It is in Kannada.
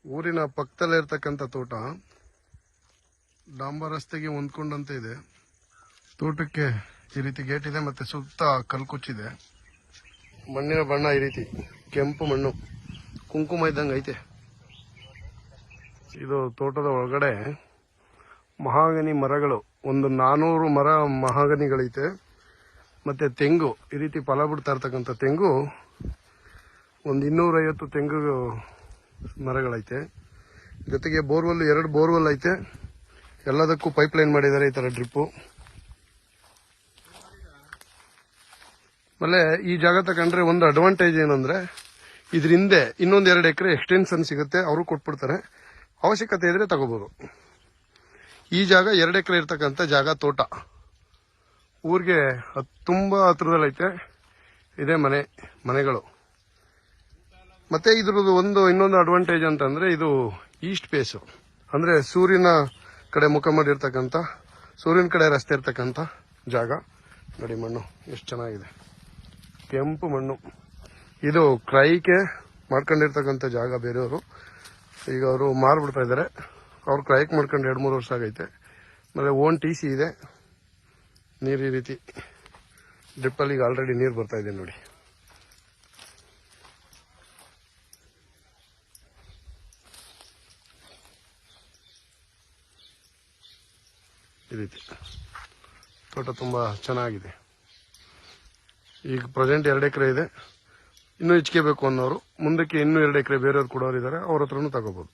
ಊರಿನ ಪಕ್ಕದಲ್ಲೇ ಇರ್ತಕ್ಕಂಥ ತೋಟ, ಡಾಂಬರ್ ರಸ್ತೆಗೆ ಹೊಂದ್ಕೊಂಡಂತೆ ಇದೆ. ತೋಟಕ್ಕೆ ಈ ರೀತಿ ಗೇಟ್ ಇದೆ, ಮತ್ತೆ ಸುತ್ತ ಕಲ್ಕುಚ್ಚಿದೆ. ಮಣ್ಣಿನ ಬಣ್ಣ ಈ ರೀತಿ ಕೆಂಪು ಮಣ್ಣು, ಕುಂಕುಮ ಇದ್ದಂಗೆ ಐತೆ. ಇದು ತೋಟದ ಒಳಗಡೆ ಮಹಾಗನಿ ಮರಗಳು, ಒಂದು 400 ಮರ ಮಹಾಗನಿಗಳೈತೆ. ಮತ್ತೆ ತೆಂಗು, ಈ ರೀತಿ ಫಲ ಬಿಡ್ತಾ ಇರ್ತಕ್ಕಂಥ ತೆಂಗು ಒಂದು 250 ತೆಂಗು ಮರಗಳೈತೆ. ಜೊತೆಗೆ ಬೋರ್ವೆಲ್, 2 ಬೋರ್ವೆಲ್ ಐತೆ. ಎಲ್ಲದಕ್ಕೂ ಪೈಪ್ ಲೈನ್ ಮಾಡಿದ್ದಾರೆ, ಈ ತರ ಡ್ರಿಪ್ಪು. ಆಮೇಲೆ ಈ ಜಾಗ ತಗೊಂಡ್ರೆ ಒಂದು ಅಡ್ವಾಂಟೇಜ್ ಏನಂದ್ರೆ, ಇದ್ರ ಹಿಂದೆ ಇನ್ನೊಂದು 2 ಎಕರೆ ಎಕ್ಸ್ಟೆನ್ಷನ್ ಸಿಗುತ್ತೆ, ಅವರು ಕೊಟ್ಬಿಡ್ತಾರೆ. ಅವಶ್ಯಕತೆ ಇದ್ರೆ ತಗೋಬಹುದು. ಈ ಜಾಗ 2 ಎಕರೆ ಇರ್ತಕ್ಕಂಥ ಜಾಗ, ತೋಟ ಊರಿಗೆ ತುಂಬಾ ಹತ್ರದಲ್ಲೈತೆ. ಇದೇ ಮನೆಗಳು. ಮತ್ತೆ ಇದ್ರದ್ದು ಇನ್ನೊಂದು ಅಡ್ವಾಂಟೇಜ್ ಅಂತಂದ್ರೆ, ಇದು ಈಸ್ಟ್ ಫೇಸ್, ಅಂದ್ರೆ ಸೂರ್ಯನ ಕಡೆ ಮುಖ ಮಾಡಿರ್ತಕ್ಕಂಥ, ಸೂರ್ಯನ ಕಡೆ ರಸ್ತೆ ಇರ್ತಕ್ಕಂಥ ಜಾಗ. ನೋಡಿ ಮಣ್ಣು ಎಷ್ಟು ಚೆನ್ನಾಗಿದೆ, ಕೆಂಪು ಮಣ್ಣು. ಇದು ಕ್ರೈಗೆ ಮಾಡ್ಕೊಂಡಿರ್ತಕ್ಕಂಥ ಜಾಗ. ಬೇರೆಯವರು ಈಗ ಅವರು ಮಾರ್ಬಿಡ್ತಾ ಇದ್ದಾರೆ. ಅವ್ರು ಕ್ರೈಕ್ ಮಾಡ್ಕೊಂಡು 2-3 ವರ್ಷ ಆಗೈತೆ. ಆಮೇಲೆ ಓನ್ TC ಇದೆ. ನೀರು ಈ ರೀತಿ ಡ್ರಿಪ್ಪಲ್ಲಿ ಈಗ ಆಲ್ರೆಡಿ ನೀರು ಬರ್ತಾ ಇದೆ ನೋಡಿ. ಈ ರೀತಿ ತೋಟ ತುಂಬಾ ಚೆನ್ನಾಗಿದೆ. ಈಗ ಪ್ರೆಸೆಂಟ್ 2 ಎಕರೆ ಇದೆ. ಇನ್ನೂ ಹೆಚ್ಚಿಗೆ ಬೇಕು ಅನ್ನೋರು ಮುಂದಕ್ಕೆ ಇನ್ನೂ 2 ಎಕರೆ ಬೇರೆಯವ್ರು ಕೊಡೋರು ಇದ್ದಾರೆ, ಅವ್ರ ಹತ್ರನೂ ತಗೋಬಹುದು.